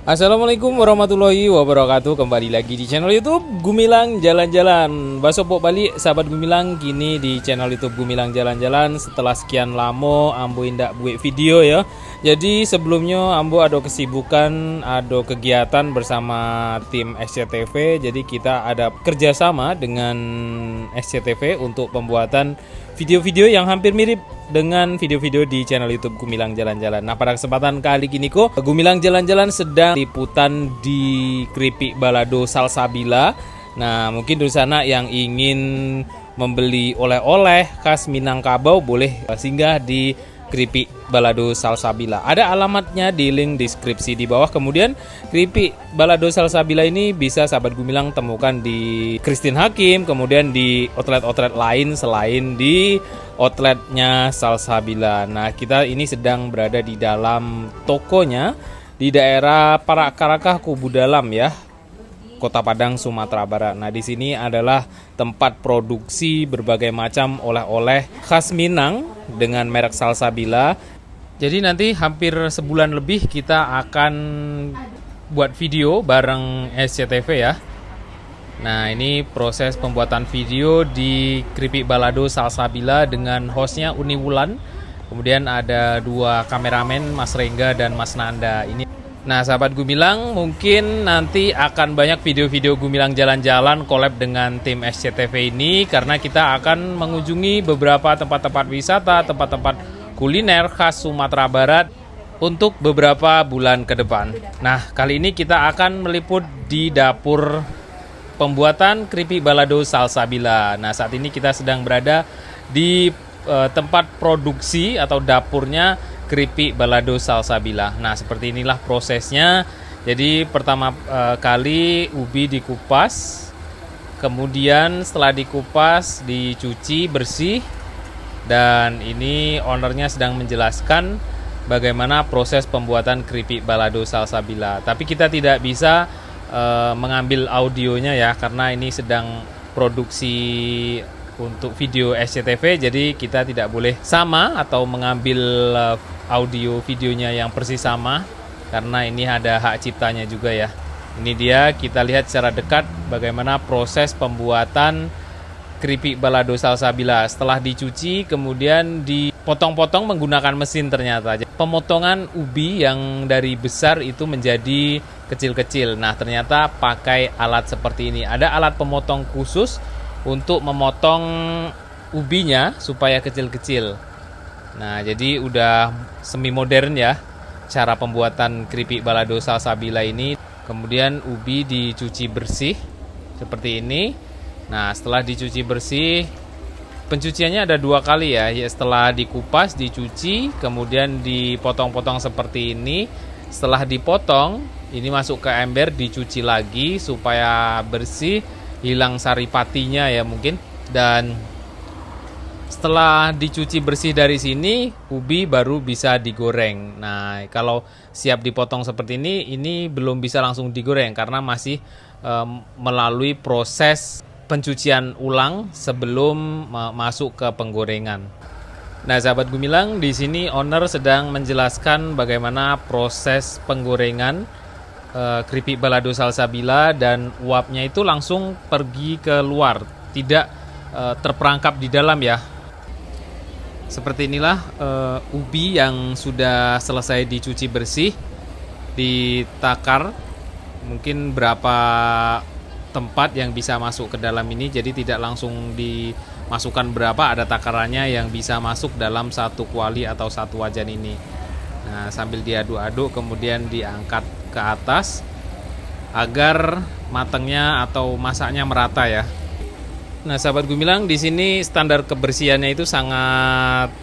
Assalamualaikum warahmatullahi wabarakatuh. Kembali lagi di channel YouTube Gumilang Jalan-Jalan. Basopok balik sahabat Gumilang, kini di channel YouTube Gumilang Jalan-Jalan. Setelah sekian lama Ambo indak buat video ya. Jadi sebelumnya Ambo ada kesibukan, ada kegiatan bersama tim SCTV. Jadi kita ada kerjasama dengan SCTV untuk pembuatan video-video yang hampir mirip dengan video-video di channel YouTube Gumilang Jalan-Jalan. Nah, pada kesempatan kali ini kok Gumilang Jalan-Jalan sedang liputan di Kripik Balado Salsabila. Nah, mungkin di sana yang ingin membeli oleh-oleh khas Minangkabau boleh singgah di Kripik Balado Salsabila. Ada alamatnya di link deskripsi di bawah. Kemudian Kripik Balado Salsabila ini bisa sahabat Gumilang temukan di Christine Hakim, kemudian di outlet-outlet lain selain di outletnya Salsabila. Nah, kita ini sedang berada di dalam tokonya di daerah Parakarakah Kubu Dalam ya, Kota Padang, Sumatera Barat. Nah, di sini adalah tempat produksi berbagai macam oleh-oleh khas Minang dengan merek Salsabila. Jadi nanti hampir sebulan lebih kita akan buat video bareng SCTV ya. Nah, ini proses pembuatan video di Kripik Balado Salsabila dengan hostnya Uni Wulan. Kemudian ada dua kameramen, Mas Rengga dan Mas Nanda. Nah, sahabat Gumilang, mungkin nanti akan banyak video-video Gumilang jalan-jalan collab dengan tim SCTV ini karena kita akan mengunjungi beberapa tempat-tempat wisata, tempat-tempat kuliner khas Sumatera Barat untuk beberapa bulan ke depan. Nah, kali ini kita akan meliput di dapur pembuatan Kripik Balado Salsabila. Nah, saat ini kita sedang berada di tempat produksi atau dapurnya Kripik Balado Salsabila. Nah, seperti inilah prosesnya. Jadi pertama kali ubi dikupas, kemudian setelah dikupas dicuci bersih, dan ini ownernya sedang menjelaskan bagaimana proses pembuatan Kripik Balado Salsabila. Tapi kita tidak bisa mengambil audionya ya, karena ini sedang produksi untuk video SCTV, jadi kita tidak boleh sama atau mengambil audio videonya yang persis sama karena ini ada hak ciptanya juga ya. Ini dia, kita lihat secara dekat bagaimana proses pembuatan Kripik Balado Salsabila. Setelah dicuci kemudian dipotong-potong menggunakan mesin ternyata. Pemotongan ubi yang dari besar itu menjadi kecil-kecil. Nah, ternyata pakai alat seperti ini. Ada alat pemotong khusus untuk memotong ubinya supaya kecil-kecil. Nah, jadi udah semi modern ya cara pembuatan Kripik Balado Salsabila ini. Kemudian ubi dicuci bersih seperti ini. Nah, setelah dicuci bersih, pencuciannya ada dua kali ya. Setelah dikupas, dicuci, kemudian dipotong-potong seperti ini. Setelah dipotong, ini masuk ke ember, dicuci lagi supaya bersih, hilang saripatinya ya mungkin. Dan setelah dicuci bersih dari sini, ubi baru bisa digoreng. Nah, kalau siap dipotong seperti ini belum bisa langsung digoreng karena masih melalui proses pencucian ulang sebelum masuk ke penggorengan. Nah, sahabat Gumilang, di sini owner sedang menjelaskan bagaimana proses penggorengan Kripik Balado Salsabila, dan uapnya itu langsung pergi ke luar, tidak terperangkap di dalam ya. Seperti inilah ubi yang sudah selesai dicuci bersih, ditakar. Mungkin berapa tempat yang bisa masuk ke dalam ini, jadi tidak langsung dimasukkan berapa, ada takarannya yang bisa masuk dalam satu kuali atau satu wajan ini. Nah, sambil diaduk-aduk kemudian diangkat ke atas agar matangnya atau masaknya merata ya. Nah, sahabat Gumilang, di sini standar kebersihannya itu sangat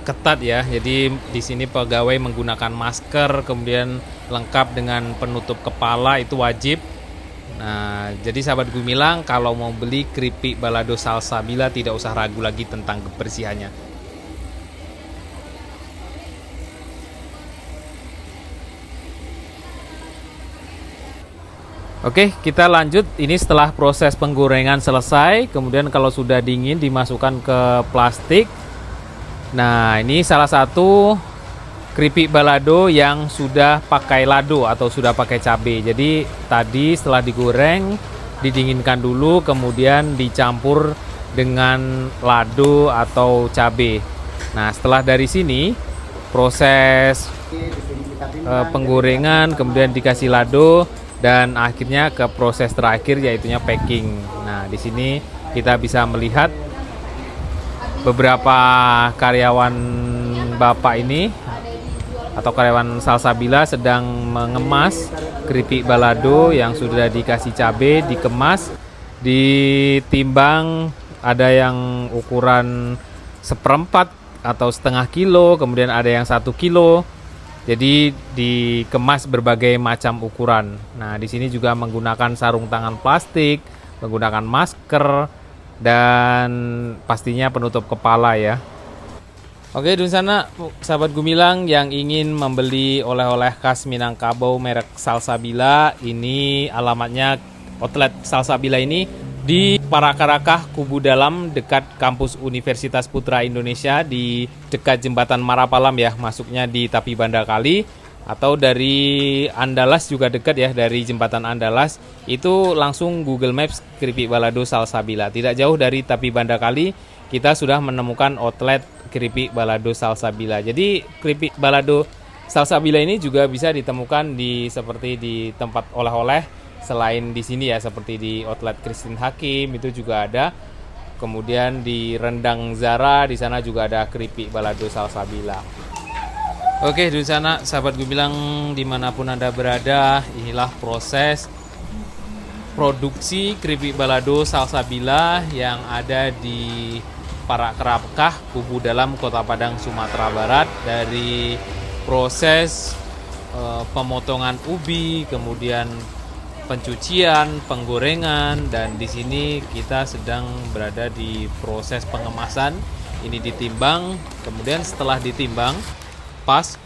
ketat ya. Jadi di sini pegawai menggunakan masker, kemudian lengkap dengan penutup kepala, itu wajib. Nah, jadi sahabat Gumilang, kalau mau beli Kripik Balado Salsabila tidak usah ragu lagi tentang kebersihannya. Oke, kita lanjut. Ini setelah proses penggorengan selesai, kemudian kalau sudah dingin dimasukkan ke plastik. Nah, ini salah satu keripik balado yang sudah pakai lado atau sudah pakai cabai. Jadi tadi setelah digoreng, didinginkan dulu, kemudian dicampur dengan lado atau cabai. Nah, setelah dari sini proses penggorengan, kemudian dikasih lado, dan akhirnya ke proses terakhir yaitunya packing. Nah, di sini kita bisa melihat beberapa karyawan bapak ini atau karyawan Salsabila sedang mengemas keripik balado yang sudah dikasih cabai, dikemas, ditimbang, ada yang ukuran seperempat atau setengah kilo, kemudian ada yang 1 kilo. Jadi dikemas berbagai macam ukuran. Nah, di sini juga menggunakan sarung tangan plastik, menggunakan masker, dan pastinya penutup kepala ya. Oke, di sana sahabat Gumilang yang ingin membeli oleh-oleh khas Minangkabau merek Salsabila, ini alamatnya outlet Salsabila ini di Parakarakah, Kubu Dalam, dekat kampus Universitas Putra Indonesia, di dekat jembatan Marapalam ya, masuknya di Tapi Banda Kali, atau dari Andalas juga dekat ya, dari jembatan Andalas itu langsung Google Maps keripik balado Salsabila. Tidak jauh dari Tapi Banda Kali kita sudah menemukan outlet keripik balado Salsabila. Jadi keripik balado Salsabila ini juga bisa ditemukan seperti di tempat oleh-oleh selain di sini ya, seperti di outlet Christine Hakim itu juga ada. Kemudian di Rendang Zara di sana juga ada keripik balado Salsabila. Oke, di sana sahabat Gumilang dimanapun Anda berada, inilah proses produksi keripik balado Salsabila yang ada di Parakarakah, Kubu Dalam, Kota Padang, Sumatera Barat. Dari proses pemotongan ubi, kemudian pencucian, penggorengan, dan di sini kita sedang berada di proses pengemasan. Ini ditimbang, kemudian setelah ditimbang, pas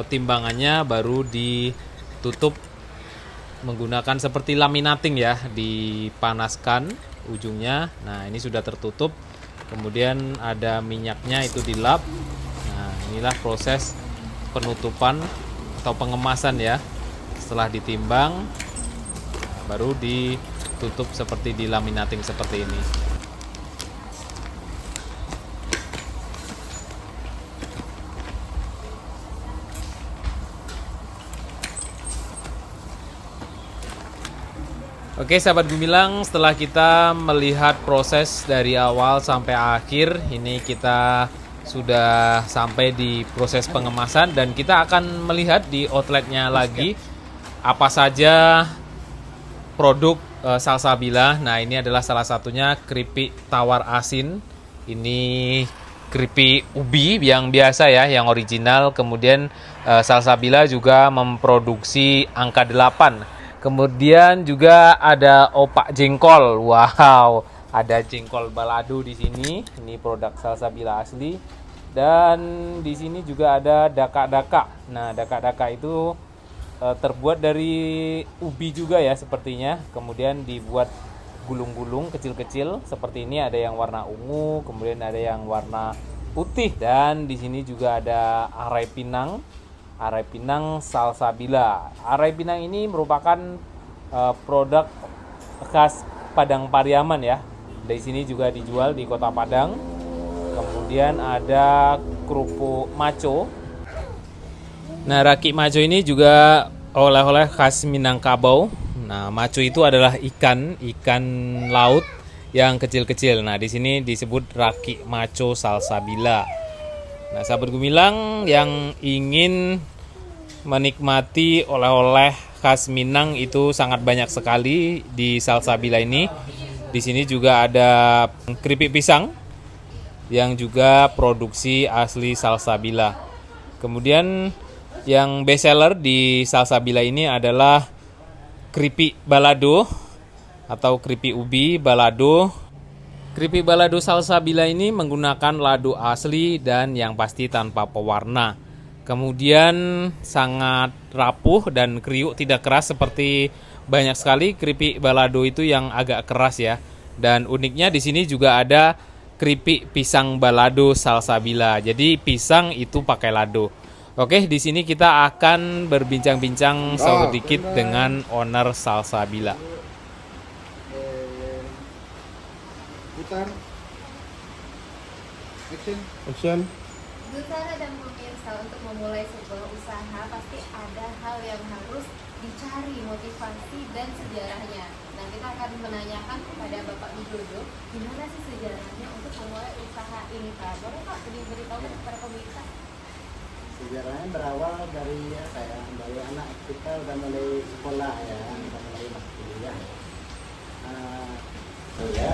timbangannya baru ditutup menggunakan seperti laminating ya, dipanaskan ujungnya. Nah, ini sudah tertutup. Kemudian ada minyaknya itu dilap. Nah, inilah proses penutupan atau pengemasan ya. Setelah ditimbang, baru ditutup seperti di laminating seperti ini. Oke sahabat Gumilang, setelah kita melihat proses dari awal sampai akhir, ini kita sudah sampai di proses pengemasan dan kita akan melihat di outletnya lagi apa saja produk Salsabila. Nah, ini adalah salah satunya keripik tawar asin. Ini keripik ubi yang biasa ya, yang original. Kemudian Salsabila juga memproduksi angka 8. Kemudian juga ada opak jengkol. Wow, ada jengkol balado di sini. Ini produk Salsabila asli. Dan di sini juga ada daka-daka. Nah, daka-daka itu terbuat dari ubi juga ya sepertinya. Kemudian dibuat gulung-gulung kecil-kecil seperti ini. Ada yang warna ungu, kemudian ada yang warna putih. Dan di sini juga ada arai pinang. Arai pinang Salsabila. Arai pinang ini merupakan produk khas Padang Pariaman ya. Dari sini juga dijual di Kota Padang. Kemudian ada kerupuk maco. Nah, raki maco ini juga oleh-oleh khas Minangkabau. Nah, maco itu adalah ikan laut yang kecil-kecil. Nah, di sini disebut raki maco Salsabila. Nah, sahabat Gumilang yang ingin menikmati oleh-oleh khas Minang itu sangat banyak sekali di Salsabila ini. Di sini juga ada keripik pisang yang juga produksi asli Salsabila. Kemudian yang best seller di Salsabila ini adalah keripik balado atau keripik ubi balado. Keripik balado Salsabila ini menggunakan lado asli dan yang pasti tanpa pewarna. Kemudian sangat rapuh dan kriuk, tidak keras seperti banyak sekali keripik balado itu yang agak keras ya. Dan uniknya di sini juga ada keripik pisang balado Salsabila. Jadi pisang itu pakai lado. Oke, di sini kita akan berbincang-bincang sedikit dengan owner Salsabila. Putar. Action. Dutara dan pemirsa, untuk memulai sebuah usaha pasti ada hal yang harus dicari, motivasi dan sejarahnya. Nah, kita akan menanyakan kepada Bapak Widodo, gimana sih sejarahnya untuk memulai usaha ini, Pak? Boleh Pak diberitahu kepada pemirsa? Sejarahnya berawal dari apa ya? Dari anak kita udah mulai sekolah ya, udah mulai masuk kuliah. Ya.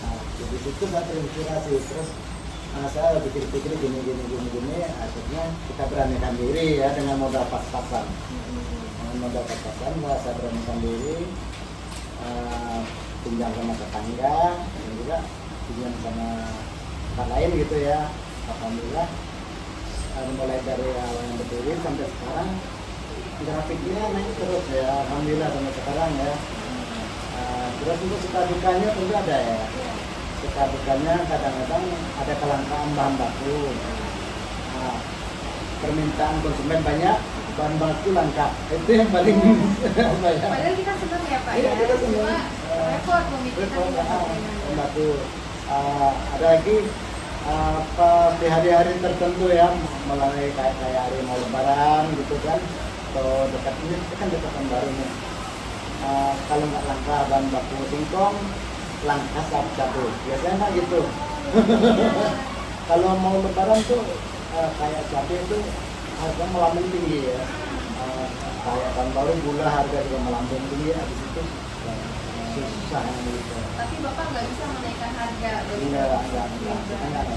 Nah, jadi itu saya terinspirasi terus. Saya pikir-pikir gini, akhirnya kita beranikan diri ya dengan modal pas-pasan. Dengan modal pas-pasan, saya beranikan diri, pinjam sama tetangga, dan juga pinjam sama tempat lain gitu ya. Alhamdulillah, mulai dari awal yang berdiri sampai sekarang, grafiknya naik terus ya. Alhamdulillah sampai sekarang ya. Terus untuk suka dukanya tentu ada ya. Suka dukanya kadang-kadang ada kelangkaan bahan baku. Permintaan konsumen banyak, bahan baku langka. Itu yang paling banyak. Padahal kita senang ya Pak Iya, ya, kita senang. cuma repot memikirkan Bahan baku. Ada lagi di hari-hari tertentu ya, mulai kayak hari mau lebaran gitu kan, atau dekat ini kan dekat tahun baru nih. Kalau nggak langka bahan baku singkong, langka sabu-sabu, biasanya kan gitu. Kalau mau lebaran tuh kayak cabai itu harga melambung tinggi ya. Kayak tahun baru gula harga juga melambung tinggi, habis itu susah gitu. Tapi Bapak nggak bisa menaikkan harga. Enggak, kita nggak ada.